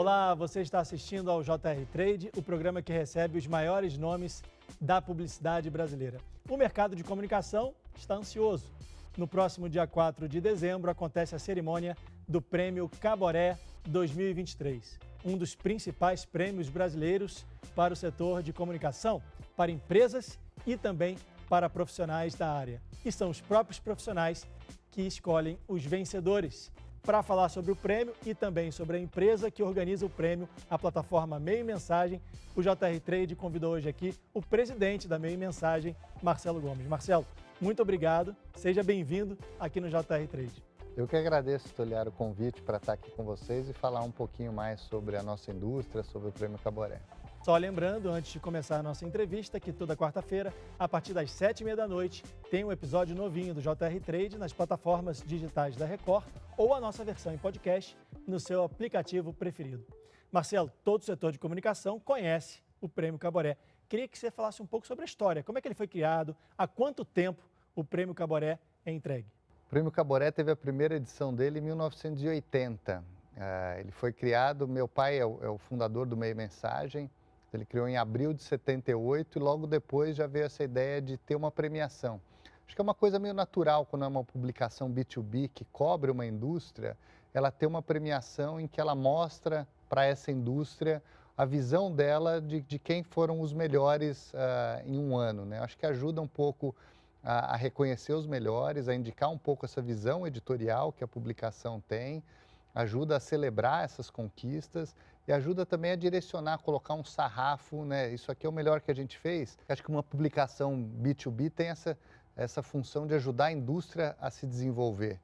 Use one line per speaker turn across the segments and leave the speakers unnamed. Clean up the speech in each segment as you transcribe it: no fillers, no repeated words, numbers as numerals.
Olá, você está assistindo ao JR Trade, o programa que recebe os maiores nomes da publicidade brasileira. O mercado de comunicação está ansioso. No próximo dia 4 de dezembro acontece a cerimônia do Prêmio Caboré 2023, um dos principais prêmios brasileiros para o setor de comunicação, para empresas e também para profissionais da área. E são os próprios profissionais que escolhem os vencedores. Para falar sobre o prêmio e também sobre a empresa que organiza o prêmio, a plataforma Meio e Mensagem, o JR Trade convidou hoje aqui o presidente da Meio e Mensagem, Marcelo Gomes. Marcelo, muito obrigado, seja bem-vindo aqui no JR Trade.
Eu que agradeço, Toliar, o convite para estar aqui com vocês e falar um pouquinho mais sobre a nossa indústria, sobre o Prêmio Caboré.
Só lembrando, antes de começar a nossa entrevista, que toda quarta-feira, a partir das 7h30 da noite, tem um episódio novinho do JR Trade nas plataformas digitais da Record ou a nossa versão em podcast no seu aplicativo preferido. Marcelo, todo o setor de comunicação conhece o Prêmio Caboré. Queria que você falasse um pouco sobre a história, como é que ele foi criado, há quanto tempo o Prêmio Caboré é entregue.
O Prêmio Caboré teve a primeira edição dele em 1980. Ele foi criado, meu pai é o fundador do Meio Mensagem. Ele criou em abril de 78 e logo depois já veio essa ideia de ter uma premiação. Acho que é uma coisa meio natural quando é uma publicação B2B que cobre uma indústria, ela ter uma premiação em que ela mostra para essa indústria a visão dela de quem foram os melhores em um ano, né? Acho que ajuda um pouco a reconhecer os melhores, a indicar um pouco essa visão editorial que a publicação tem, ajuda a celebrar essas conquistas e ajuda também a direcionar, colocar um sarrafo, né? Isso aqui é o melhor que a gente fez. Acho que uma publicação B2B tem essa função de ajudar a indústria a se desenvolver.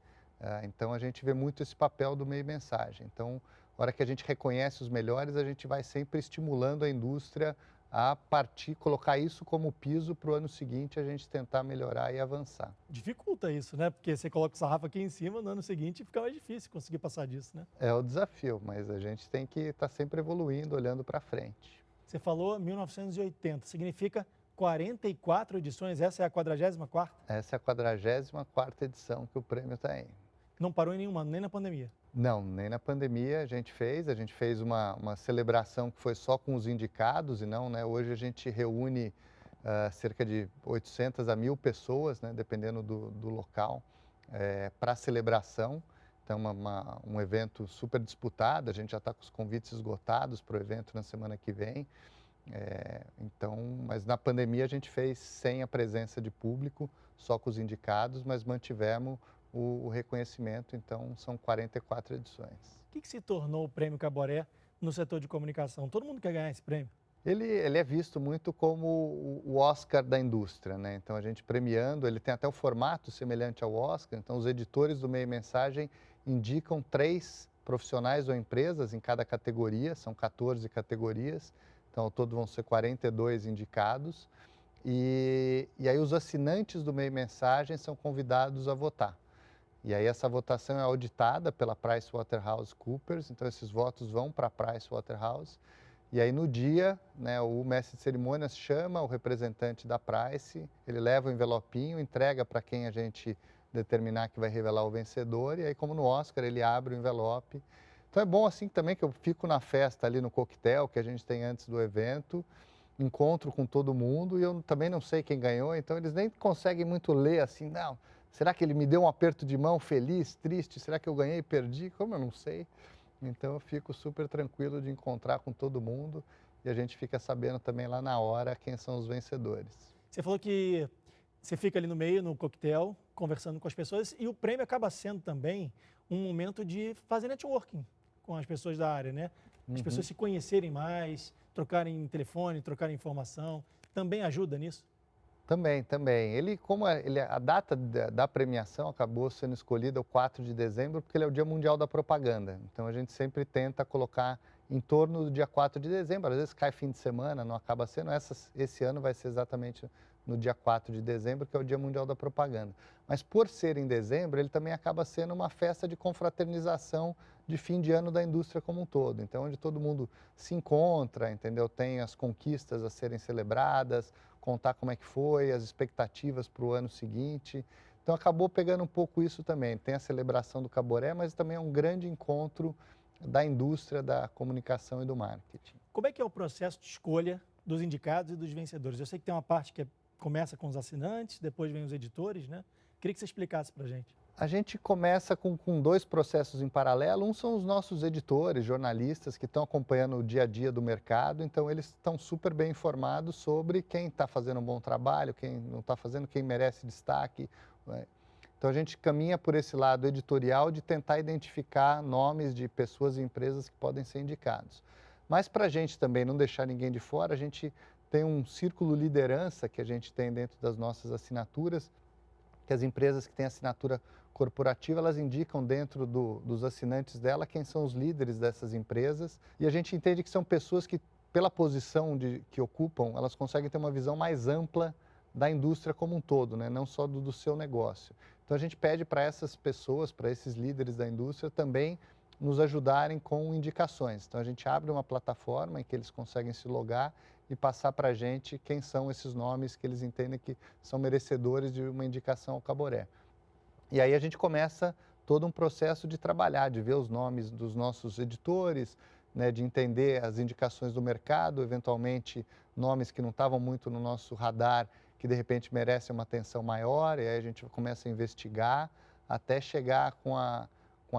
Então, a gente vê muito esse papel do Meio Mensagem. Então, na hora que a gente reconhece os melhores, a gente vai sempre estimulando a indústria a partir, colocar isso como piso para o ano seguinte, a gente tentar melhorar e avançar.
Dificulta isso, né? Porque você coloca o sarrafo aqui em cima, no ano seguinte fica mais difícil conseguir passar disso, né?
É o desafio, mas a gente tem que estar sempre evoluindo, olhando para frente.
Você falou 1980, significa 44 edições, essa é a 44ª?
Essa é a 44ª edição que o prêmio está aí.
Não parou em nenhum ano, nem na pandemia?
Não, nem na pandemia a gente fez uma celebração que foi só com os indicados e não, né? Hoje a gente reúne cerca de 800 a 1.000 pessoas, né? Dependendo do local, para a celebração. Então, um evento super disputado, a gente já está com os convites esgotados para o evento na semana que vem. Mas na pandemia a gente fez sem a presença de público, só com os indicados, mas mantivemos o reconhecimento, então são 44 edições.
O que se tornou o Prêmio Caboré no setor de comunicação? Todo mundo quer ganhar esse prêmio?
Ele é visto muito como o Oscar da indústria, né? Então a gente premiando, ele tem até o formato semelhante ao Oscar, então os editores do Meio Mensagem indicam 3 profissionais ou empresas em cada categoria, são 14 categorias, então ao todo vão ser 42 indicados, e aí os assinantes do Meio Mensagem são convidados a votar. E aí essa votação é auditada pela PricewaterhouseCoopers, então esses votos vão para a Pricewaterhouse. E aí no dia, né, o mestre de cerimônias chama o representante da Price, ele leva o envelopinho, entrega para quem a gente determinar que vai revelar o vencedor, e aí como no Oscar ele abre o envelope. Então é bom assim também que eu fico na festa ali no coquetel que a gente tem antes do evento, encontro com todo mundo e eu também não sei quem ganhou, então eles nem conseguem muito ler assim, não, será que ele me deu um aperto de mão feliz, triste, será que eu ganhei e perdi? Como eu não sei. Então eu fico super tranquilo de encontrar com todo mundo e a gente fica sabendo também lá na hora quem são os vencedores.
Você falou que você fica ali no meio, no coquetel, conversando com as pessoas e o prêmio acaba sendo também um momento de fazer networking com as pessoas da área, né? As pessoas se conhecerem mais, trocarem telefone, trocarem informação, também ajuda nisso?
Também. A data da premiação acabou sendo escolhida o 4 de dezembro, porque ele é o Dia Mundial da Propaganda. Então, a gente sempre tenta colocar em torno do dia 4 de dezembro. Às vezes cai fim de semana, não acaba sendo. Esse ano vai ser exatamente no dia 4 de dezembro, que é o Dia Mundial da Propaganda. Mas, por ser em dezembro, ele também acaba sendo uma festa de confraternização de fim de ano da indústria como um todo. Então, onde todo mundo se encontra, entendeu? Tem as conquistas a serem celebradas, contar como é que foi, as expectativas para o ano seguinte. Então acabou pegando um pouco isso também. Tem a celebração do Caboré, mas também é um grande encontro da indústria da comunicação e do marketing.
Como é que é o processo de escolha dos indicados e dos vencedores? Eu sei que tem uma parte que começa com os assinantes, depois vem os editores, né? Queria que você explicasse para a gente.
A gente começa com dois processos em paralelo. Um são os nossos editores, jornalistas, que estão acompanhando o dia a dia do mercado. Então, eles estão super bem informados sobre quem está fazendo um bom trabalho, quem não está fazendo, quem merece destaque. Então, a gente caminha por esse lado editorial de tentar identificar nomes de pessoas e empresas que podem ser indicados. Mas, para a gente também não deixar ninguém de fora, a gente tem um círculo liderança que a gente tem dentro das nossas assinaturas, que as empresas que têm assinatura corporativa, elas indicam dentro dos assinantes dela quem são os líderes dessas empresas, e a gente entende que são pessoas que, pela posição que ocupam, elas conseguem ter uma visão mais ampla da indústria como um todo, né? Não só do seu negócio. Então a gente pede para essas pessoas, para esses líderes da indústria também nos ajudarem com indicações. Então a gente abre uma plataforma em que eles conseguem se logar e passar para a gente quem são esses nomes que eles entendem que são merecedores de uma indicação ao Caboré. E aí a gente começa todo um processo de trabalhar, de ver os nomes dos nossos editores, né, de entender as indicações do mercado, eventualmente nomes que não estavam muito no nosso radar, que de repente merecem uma atenção maior, e aí a gente começa a investigar até chegar com a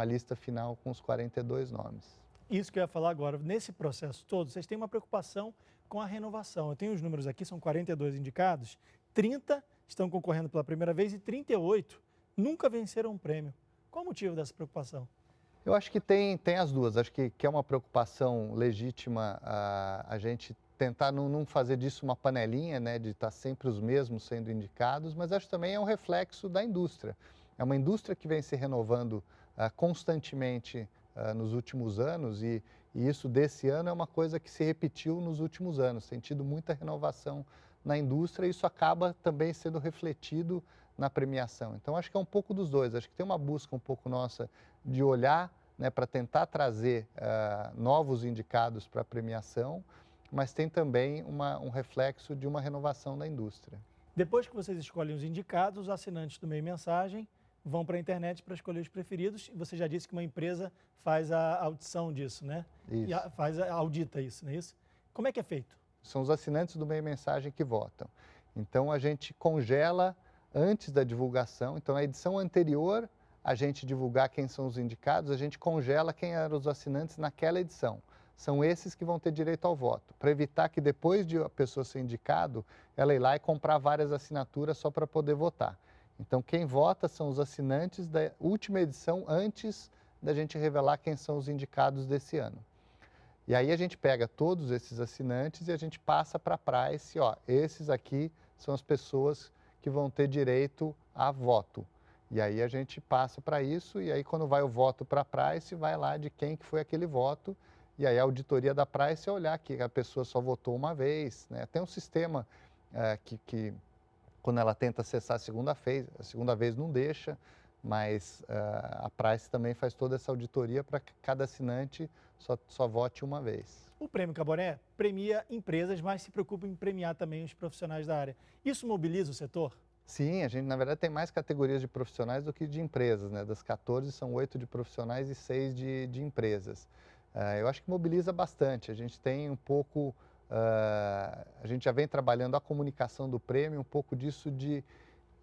lista final com os 42 nomes.
Isso que eu ia falar agora. Nesse processo todo, vocês têm uma preocupação com a renovação. Eu tenho os números aqui, são 42 indicados, 30 estão concorrendo pela primeira vez e 38 nunca venceram um prêmio. Qual o motivo dessa preocupação?
Eu acho que tem as duas. Acho que é uma preocupação legítima a gente tentar não fazer disso uma panelinha, né, de estar sempre os mesmos sendo indicados, mas acho que também é um reflexo da indústria. É uma indústria que vem se renovando constantemente nos últimos anos e isso desse ano é uma coisa que se repetiu nos últimos anos. Tem tido muita renovação na indústria e isso acaba também sendo refletido na premiação. Então, acho que é um pouco dos dois. Acho que tem uma busca um pouco nossa de olhar, né, para tentar trazer novos indicados para a premiação, mas tem também um reflexo de uma renovação da indústria.
Depois que vocês escolhem os indicados, os assinantes do Meio Mensagem vão para a internet para escolher os preferidos. E você já disse que uma empresa faz a audição disso, né?
Isso.
E audita isso, não é isso? Como é que é feito?
São os assinantes do Meio Mensagem que votam. Então, a gente congela antes da divulgação. Então, na edição anterior, a gente divulgar quem são os indicados, a gente congela quem eram os assinantes naquela edição. São esses que vão ter direito ao voto, para evitar que depois de a pessoa ser indicado, ela ir lá e comprar várias assinaturas só para poder votar. Então, quem vota são os assinantes da última edição, antes da gente revelar quem são os indicados desse ano. E aí a gente pega todos esses assinantes e a gente passa para a Price, ó, esses aqui são as pessoas que vão ter direito a voto. E aí a gente passa para isso e aí quando vai o voto para a Price, vai lá de quem que foi aquele voto. E aí a auditoria da Price é olhar que a pessoa só votou uma vez, né? Tem um sistema que quando ela tenta acessar a segunda vez não deixa, mas a Price também faz toda essa auditoria para que cada assinante só vote uma vez.
O Prêmio Caboré premia empresas, mas se preocupa em premiar também os profissionais da área. Isso mobiliza o setor?
Sim, a gente, na verdade, tem mais categorias de profissionais do que de empresas, né? Das 14, são 8 de profissionais e 6 de empresas. Eu acho que mobiliza bastante. A gente tem um pouco... a gente já vem trabalhando a comunicação do prêmio, um pouco disso de...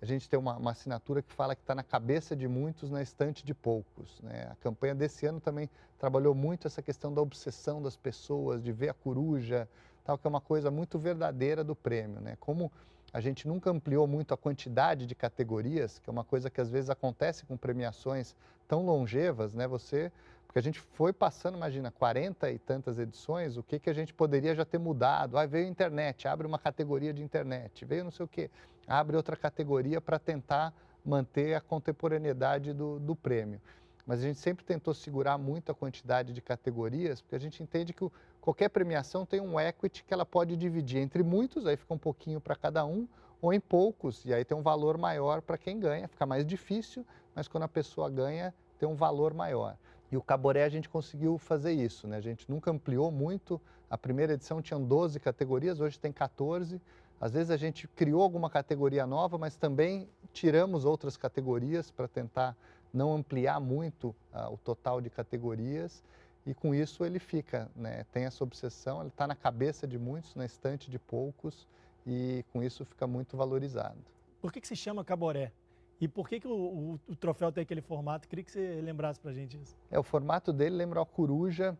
A gente tem uma assinatura que fala que está na cabeça de muitos, na estante de poucos, né? A campanha desse ano também trabalhou muito essa questão da obsessão das pessoas, de ver a coruja, tal, que é uma coisa muito verdadeira do prêmio, né? Como a gente nunca ampliou muito a quantidade de categorias, que é uma coisa que às vezes acontece com premiações tão longevas, né? Porque a gente foi passando, imagina, 40 e tantas edições, o que a gente poderia já ter mudado? Veio a internet, abre uma categoria de internet, veio não sei o quê, abre outra categoria para tentar manter a contemporaneidade do prêmio. Mas a gente sempre tentou segurar muito a quantidade de categorias, porque a gente entende que qualquer premiação tem um equity que ela pode dividir entre muitos, aí fica um pouquinho para cada um, ou em poucos, e aí tem um valor maior para quem ganha, fica mais difícil, mas quando a pessoa ganha, tem um valor maior. E o Caboré a gente conseguiu fazer isso, né? A gente nunca ampliou muito, a primeira edição tinha 12 categorias, hoje tem 14. Às vezes a gente criou alguma categoria nova, mas também tiramos outras categorias para tentar não ampliar muito o total de categorias. e com isso ele fica, né, tem essa obsessão, ele está na cabeça de muitos, na estante de poucos, e com isso fica muito valorizado.
Por que se chama Caboré? E por que o troféu tem aquele formato? Queria que você lembrasse para a gente isso.
O formato dele lembra a coruja.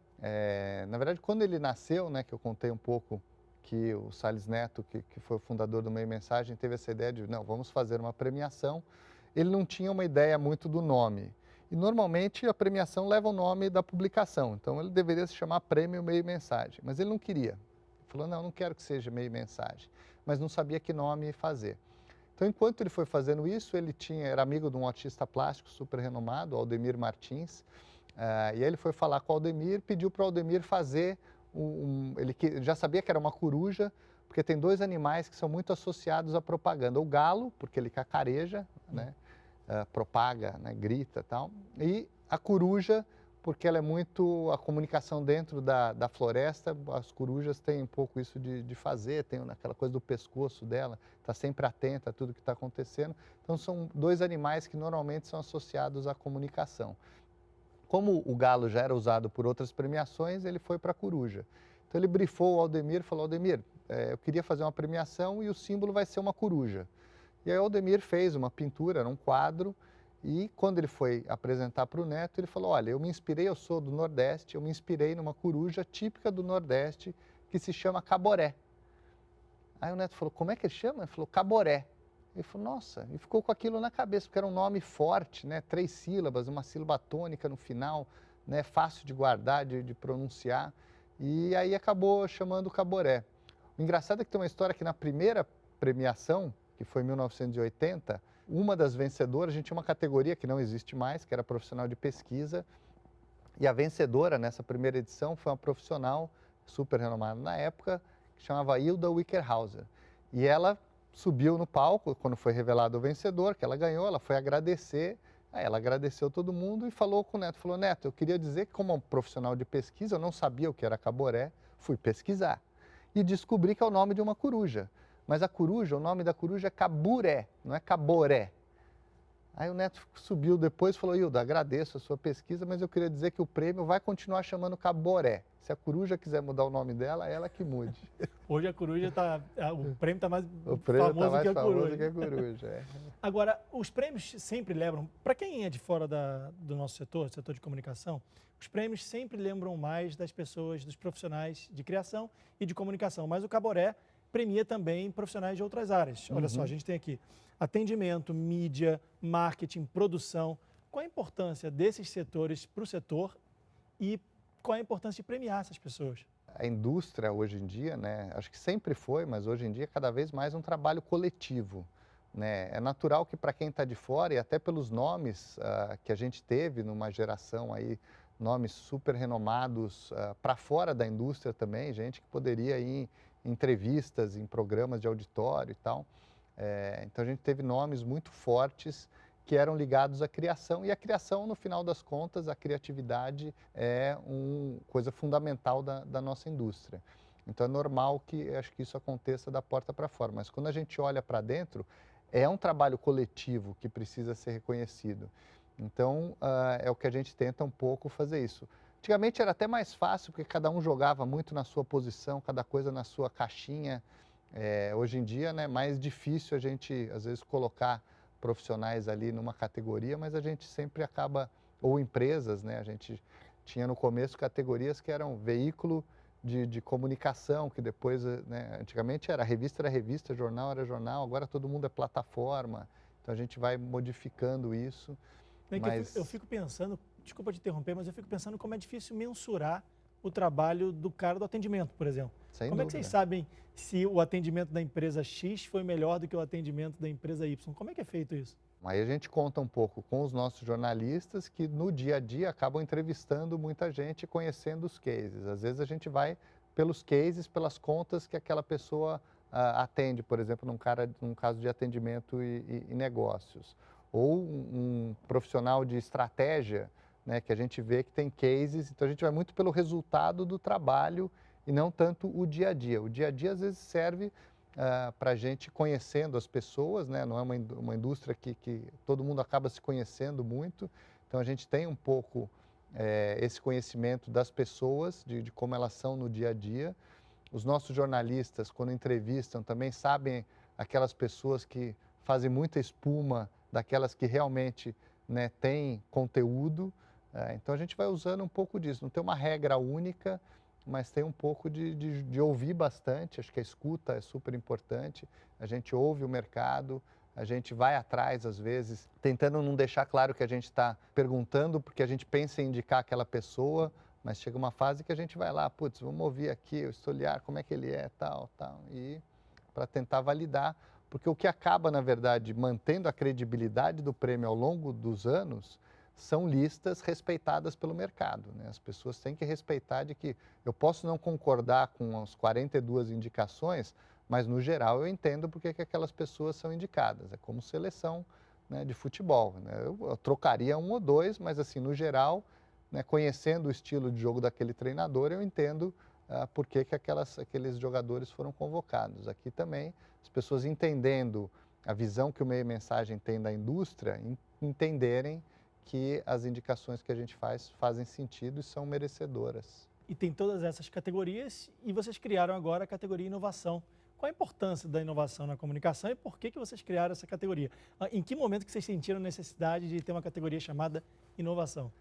Na verdade, quando ele nasceu, né, que eu contei um pouco que o Salles Neto, que foi o fundador do Meio Mensagem, teve essa ideia de, não, vamos fazer uma premiação. Ele não tinha uma ideia muito do nome. E normalmente a premiação leva o nome da publicação. Então ele deveria se chamar Prêmio Meio Mensagem. Mas ele não queria. Ele falou, não quero que seja Meio Mensagem. Mas não sabia que nome fazer. Então, enquanto ele foi fazendo isso, era amigo de um artista plástico super renomado, Aldemir Martins, e aí ele foi falar com o Aldemir, pediu para o Aldemir fazer, ele já sabia que era uma coruja, porque tem dois animais que são muito associados à propaganda. O galo, porque ele cacareja, né, propaga, né, grita e tal, e a coruja, porque ela é muito, a comunicação dentro da floresta, as corujas têm um pouco isso de fazer, tem aquela coisa do pescoço dela, está sempre atenta a tudo que está acontecendo. Então são dois animais que normalmente são associados à comunicação. Como o galo já era usado por outras premiações, ele foi para a coruja. Então ele brifou o Aldemir e falou, Aldemir, eu queria fazer uma premiação e o símbolo vai ser uma coruja. E aí o Aldemir fez uma pintura, era um quadro, e quando ele foi apresentar para o Neto, ele falou, olha, eu sou do Nordeste, eu me inspirei numa coruja típica do Nordeste que se chama Caboré. Aí o Neto falou, como é que ele chama? Ele falou, Caboré. Ele falou, nossa, e ficou com aquilo na cabeça, porque era um nome forte, né? 3 sílabas, uma sílaba tônica no final, né? Fácil de guardar, de pronunciar, e aí acabou chamando Caboré. O engraçado é que tem uma história que na primeira premiação, que foi em 1980, uma das vencedoras, a gente tinha uma categoria que não existe mais, que era profissional de pesquisa, e a vencedora nessa primeira edição foi uma profissional super renomada na época, que chamava Hilda Wickerhauser. E ela subiu no palco, quando foi revelado o vencedor, que ela ganhou, ela foi agradecer, aí ela agradeceu todo mundo e falou com o Neto, falou, Neto, eu queria dizer que como um profissional de pesquisa, eu não sabia o que era Caboré, fui pesquisar e descobri que é o nome de uma coruja. Mas a coruja, o nome da coruja é Caburé, não é Caboré. Aí o Neto subiu depois e falou, Hilda, agradeço a sua pesquisa, mas eu queria dizer que o prêmio vai continuar chamando Caboré. Se a coruja quiser mudar o nome dela, ela que mude.
Hoje a coruja o prêmio está mais
famoso
que a
famoso
coruja.
que a coruja.
Agora, os prêmios sempre lembram, para quem é de fora do nosso setor de comunicação, os prêmios sempre lembram mais das pessoas, dos profissionais de criação e de comunicação, mas o Caboré premia também profissionais de outras áreas. Olha só, a gente tem aqui atendimento, mídia, marketing, produção. Qual a importância desses setores para o setor e qual a importância de premiar essas pessoas?
A indústria hoje em dia, né, acho que sempre foi, mas hoje em dia é cada vez mais um trabalho coletivo. Né? É natural que para quem está de fora, e até pelos nomes que a gente teve numa geração aí, nomes super renomados para fora da indústria também, gente que poderia ir em entrevistas, em programas de auditório e tal. Então a gente teve nomes muito fortes que eram ligados à criação, e a criação, no final das contas, a criatividade é uma coisa fundamental da nossa indústria. Então é normal que acho que isso aconteça da porta para fora, mas quando a gente olha para dentro, é um trabalho coletivo que precisa ser reconhecido. Então é o que a gente tenta um pouco fazer isso. Antigamente era até mais fácil, porque cada um jogava muito na sua posição, cada coisa na sua caixinha. Hoje em dia, né, é mais difícil a gente, às vezes, colocar profissionais ali numa categoria, mas a gente sempre acaba, ou empresas, né, a gente tinha no começo categorias que eram veículo de comunicação, que depois, né, antigamente era revista, jornal era jornal, agora todo mundo é plataforma, então a gente vai modificando isso.
Mas eu fico pensando, desculpa te interromper, mas eu fico pensando como é difícil mensurar o trabalho do cara do atendimento, por exemplo.
Sem
como
dúvida.
É que vocês sabem se o atendimento da empresa X foi melhor do que o atendimento da empresa Y? Como é que é feito isso?
Aí a gente conta um pouco com os nossos jornalistas que no dia a dia acabam entrevistando muita gente e conhecendo os cases. Às vezes a gente vai pelos cases, pelas contas que aquela pessoa atende, por exemplo, num caso de atendimento e negócios. Ou um profissional de estratégia, né, que a gente vê que tem cases, então a gente vai muito pelo resultado do trabalho e não tanto o dia a dia. O dia a dia às vezes serve para a gente conhecendo as pessoas, né? Não é uma indústria que todo mundo acaba se conhecendo muito, então a gente tem um pouco esse conhecimento das pessoas, de como elas são no dia a dia. Os nossos jornalistas, quando entrevistam, também sabem aquelas pessoas que fazem muita espuma, daquelas que realmente, né, têm conteúdo. Então a gente vai usando um pouco disso. Não tem uma regra única, mas tem um pouco de ouvir bastante. Acho que a escuta é super importante. A gente ouve o mercado, a gente vai atrás, às vezes, tentando não deixar claro que a gente está perguntando porque a gente pensa em indicar aquela pessoa, mas chega uma fase que a gente vai lá, putz, vamos ouvir aqui o historiar, como é que ele é, tal, e para tentar validar, porque o que acaba, na verdade, mantendo a credibilidade do prêmio ao longo dos anos são listas respeitadas pelo mercado, né? As pessoas têm que respeitar de que eu posso não concordar com as 42 indicações, mas no geral eu entendo porque que aquelas pessoas são indicadas. É como seleção, né, de futebol, né? Eu trocaria um ou dois, mas assim, no geral, né, conhecendo o estilo de jogo daquele treinador, eu entendo por que que aqueles jogadores foram convocados. Aqui também, as pessoas entendendo a visão que o meio mensagem tem da indústria, entenderem que as indicações que a gente faz fazem sentido e são merecedoras.
E tem todas essas categorias e vocês criaram agora a categoria inovação. Qual a importância da inovação na comunicação e por que vocês criaram essa categoria? Em que momento que vocês sentiram necessidade de ter uma categoria chamada inovação?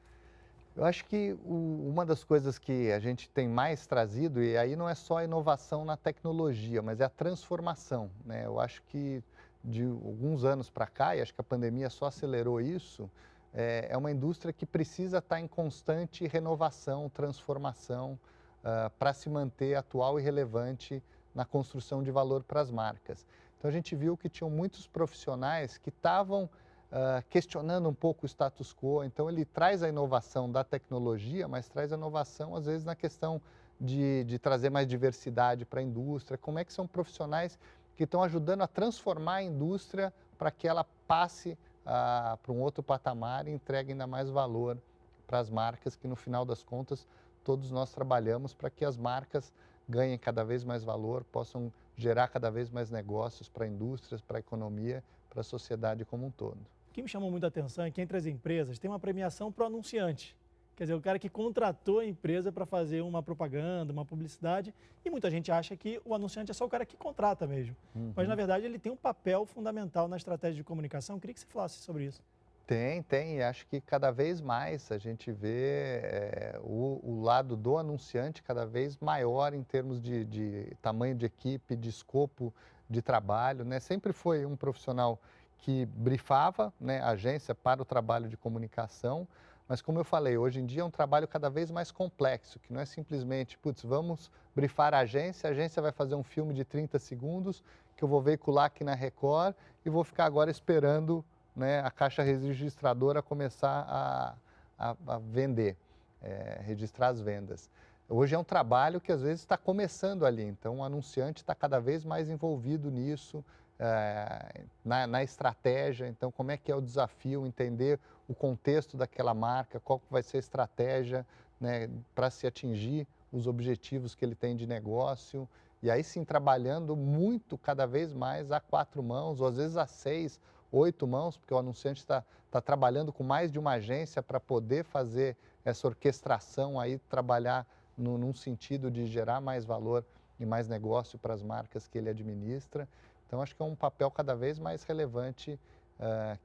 Eu acho que uma das coisas que a gente tem mais trazido, e aí não é só a inovação na tecnologia, mas é a transformação, né? Eu acho que de alguns anos para cá, e acho que a pandemia só acelerou isso, é uma indústria que precisa estar em constante renovação, transformação, para se manter atual e relevante na construção de valor para as marcas. Então a gente viu que tinham muitos profissionais que estavam questionando um pouco o status quo. Então ele traz a inovação da tecnologia, mas traz a inovação às vezes na questão de trazer mais diversidade para a indústria. Como é que são profissionais que estão ajudando a transformar a indústria para que ela passe para um outro patamar e entregue ainda mais valor para as marcas, que no final das contas todos nós trabalhamos para que as marcas ganhem cada vez mais valor, possam gerar cada vez mais negócios para indústrias, para a economia, para a sociedade como um todo.
O que me chamou muita atenção é que entre as empresas tem uma premiação para o anunciante. Quer dizer, o cara que contratou a empresa para fazer uma propaganda, uma publicidade, e muita gente acha que o anunciante é só o cara que contrata mesmo. Mas, na verdade, ele tem um papel fundamental na estratégia de comunicação. Eu queria que você falasse sobre isso.
Tem, e acho que cada vez mais a gente vê o lado do anunciante cada vez maior em termos de tamanho de equipe, de escopo de trabalho, né? Sempre foi um profissional que brifava, né, a agência para o trabalho de comunicação, mas como eu falei, hoje em dia é um trabalho cada vez mais complexo, que não é simplesmente, putz, vamos brifar a agência vai fazer um filme de 30 segundos que eu vou veicular aqui na Record e vou ficar agora esperando, né, a caixa registradora começar a vender, registrar as vendas. Hoje é um trabalho que às vezes está começando ali, então o anunciante está cada vez mais envolvido nisso, na estratégia. Então como é que é o desafio, entender o contexto daquela marca, qual vai ser a estratégia, né, para se atingir os objetivos que ele tem de negócio, e aí sim trabalhando muito, cada vez mais a 4 mãos, ou às vezes a 6, 8 mãos, porque o anunciante está trabalhando com mais de uma agência para poder fazer essa orquestração aí, trabalhar num sentido de gerar mais valor e mais negócio para as marcas que ele administra. Então, acho que é um papel cada vez mais relevante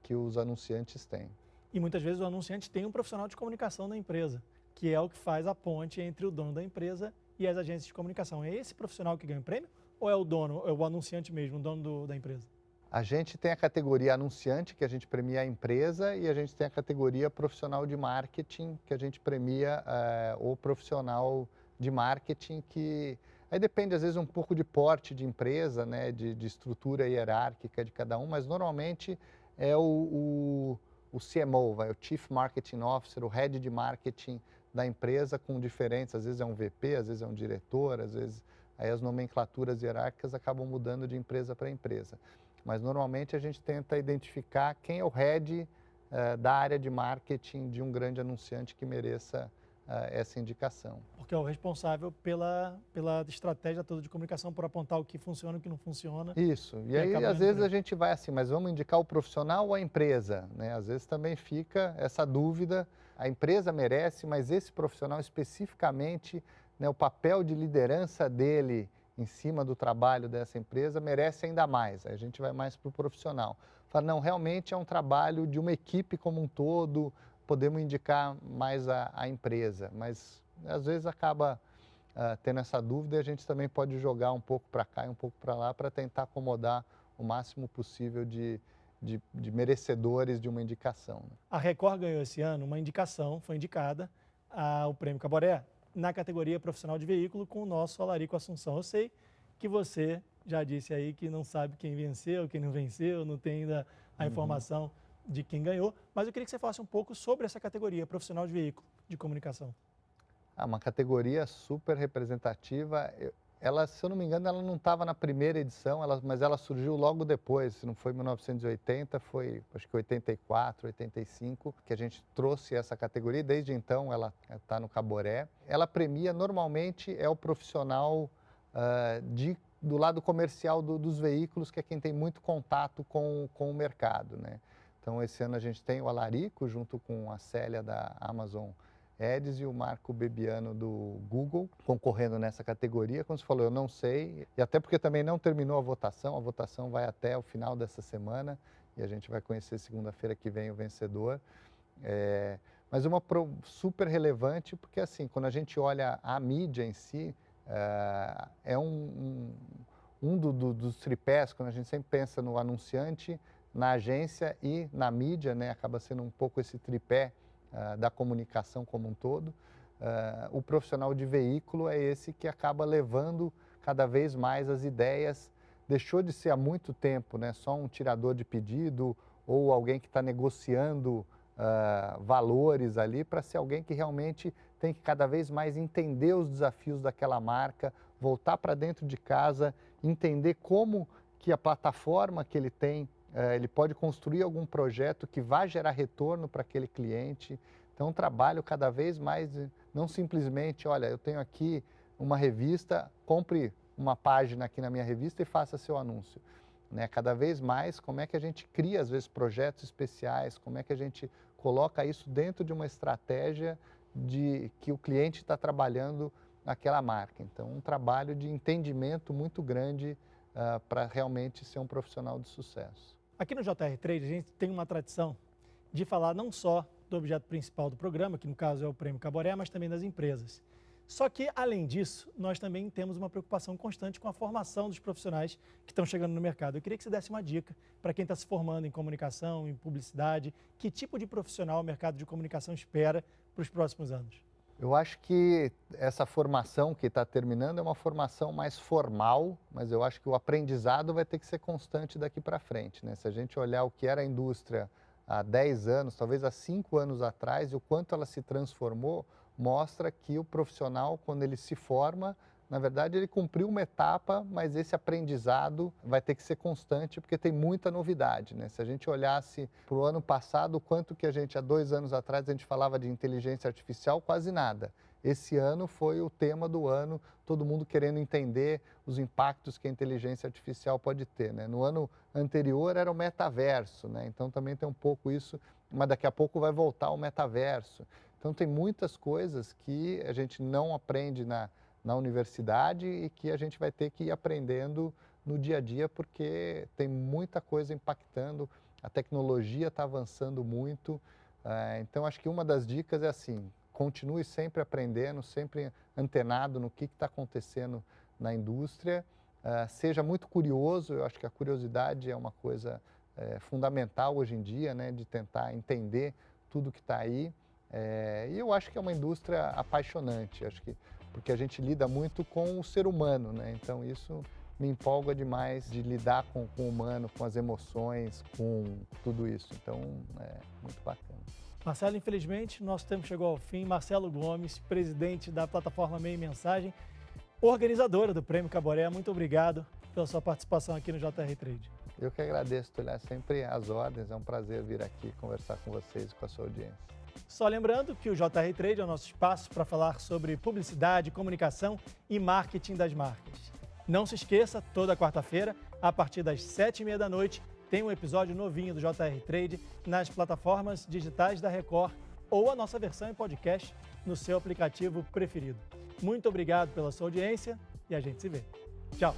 que os anunciantes têm.
E muitas vezes o anunciante tem um profissional de comunicação da empresa, que é o que faz a ponte entre o dono da empresa e as agências de comunicação. É esse profissional que ganha o prêmio ou é o dono, é o anunciante mesmo, o dono da empresa?
A gente tem a categoria anunciante, que a gente premia a empresa, e a gente tem a categoria profissional de marketing, que a gente premia o profissional de marketing, que aí depende às vezes um pouco de porte de empresa, né, de estrutura hierárquica de cada um, mas normalmente é o CMO, o Chief Marketing Officer, o Head de Marketing da empresa, com diferentes, às vezes é um VP, às vezes é um diretor, às vezes aí as nomenclaturas hierárquicas acabam mudando de empresa para empresa. Mas normalmente a gente tenta identificar quem é o head da área de marketing de um grande anunciante que mereça essa indicação.
Porque é o responsável pela estratégia toda de comunicação, por apontar o que funciona e o que não funciona.
Isso. E aí, às vezes, a gente vai assim, mas vamos indicar o profissional ou a empresa, né? Às vezes também fica essa dúvida, a empresa merece, mas esse profissional especificamente, né, o papel de liderança dele em cima do trabalho dessa empresa merece ainda mais. Aí a gente vai mais para o profissional. Fala, não, realmente é um trabalho de uma equipe como um todo, podemos indicar mais a empresa, mas às vezes acaba tendo essa dúvida e a gente também pode jogar um pouco para cá e um pouco para lá para tentar acomodar o máximo possível de merecedores de uma indicação.
A Record ganhou esse ano uma indicação, foi indicada ao Prêmio Caboré na categoria profissional de veículo com o nosso Alarico Assunção. Eu sei que você já disse aí que não sabe quem venceu, quem não venceu, não tem ainda a informação de quem ganhou, mas eu queria que você falasse um pouco sobre essa categoria profissional de veículo de comunicação.
Uma categoria super representativa. Ela, se eu não me engano, ela não estava na primeira edição, mas ela surgiu logo depois, se não foi em 1980, foi acho que 84, 85, que a gente trouxe essa categoria e desde então ela está no Caboré. Ela premia, normalmente, é o profissional do lado comercial dos veículos, que é quem tem muito contato com o mercado, né? Então, esse ano a gente tem o Alarico, junto com a Célia da Amazon Ads e o Marco Bebiano do Google, concorrendo nessa categoria. Como você falou, eu não sei, e até porque também não terminou a votação vai até o final dessa semana, e a gente vai conhecer segunda-feira que vem o vencedor. Mas uma super relevante, porque assim, quando a gente olha a mídia em si, é dos tripés, quando a gente sempre pensa no anunciante, na agência e na mídia, né, acaba sendo um pouco esse tripé da comunicação como um todo. O profissional de veículo é esse que acaba levando cada vez mais as ideias. Deixou de ser há muito tempo, né, só um tirador de pedido ou alguém que está negociando valores ali, para ser alguém que realmente tem que cada vez mais entender os desafios daquela marca, voltar para dentro de casa, entender como que a plataforma que ele tem, ele pode construir algum projeto que vai gerar retorno para aquele cliente. Então, um trabalho cada vez mais, não simplesmente, olha, eu tenho aqui uma revista, compre uma página aqui na minha revista e faça seu anúncio. Né? Cada vez mais, como é que a gente cria, às vezes, projetos especiais, como é que a gente coloca isso dentro de uma estratégia de que o cliente está trabalhando naquela marca. Então, um trabalho de entendimento muito grande para realmente ser um profissional de sucesso.
Aqui no JR Trade, a gente tem uma tradição de falar não só do objeto principal do programa, que no caso é o Prêmio Caboré, mas também das empresas. Só que, além disso, nós também temos uma preocupação constante com a formação dos profissionais que estão chegando no mercado. Eu queria que você desse uma dica para quem está se formando em comunicação, em publicidade, que tipo de profissional o mercado de comunicação espera para os próximos anos?
Eu acho que essa formação que está terminando é uma formação mais formal, mas eu acho que o aprendizado vai ter que ser constante daqui para frente, né? Se a gente olhar o que era a indústria há 10 anos, talvez há 5 anos atrás, e o quanto ela se transformou, mostra que o profissional, quando ele se forma, na verdade ele cumpriu uma etapa, mas esse aprendizado vai ter que ser constante, porque tem muita novidade, né? Se a gente olhasse para o ano passado, o quanto que a gente, há 2 anos atrás, a gente falava de inteligência artificial, quase nada. Esse ano foi o tema do ano, todo mundo querendo entender os impactos que a inteligência artificial pode ter, né? No ano anterior era o metaverso, né? Então também tem um pouco isso, mas daqui a pouco vai voltar o metaverso. Então tem muitas coisas que a gente não aprende na universidade e que a gente vai ter que ir aprendendo no dia a dia, porque tem muita coisa impactando, a tecnologia está avançando muito. Então, acho que uma das dicas é assim, continue sempre aprendendo, sempre antenado no que está acontecendo na indústria, seja muito curioso. Eu acho que a curiosidade é uma coisa fundamental hoje em dia, né, de tentar entender tudo que está aí. E eu acho que é uma indústria apaixonante, acho que porque a gente lida muito com o ser humano, né? Então isso me empolga demais de lidar com o humano, com as emoções, com tudo isso. Então é muito bacana.
Marcelo, infelizmente, nosso tempo chegou ao fim. Marcelo Gomes, presidente da plataforma Meio Mensagem, organizadora do Prêmio Caboré, muito obrigado pela sua participação aqui no JR Trade.
Eu que agradeço, Tulio, sempre às ordens, é um prazer vir aqui conversar com vocês e com a sua audiência.
Só lembrando que o JR Trade é o nosso espaço para falar sobre publicidade, comunicação e marketing das marcas. Não se esqueça, toda quarta-feira, a partir das 7h30 da noite, tem um episódio novinho do JR Trade nas plataformas digitais da Record ou a nossa versão em podcast no seu aplicativo preferido. Muito obrigado pela sua audiência e a gente se vê. Tchau!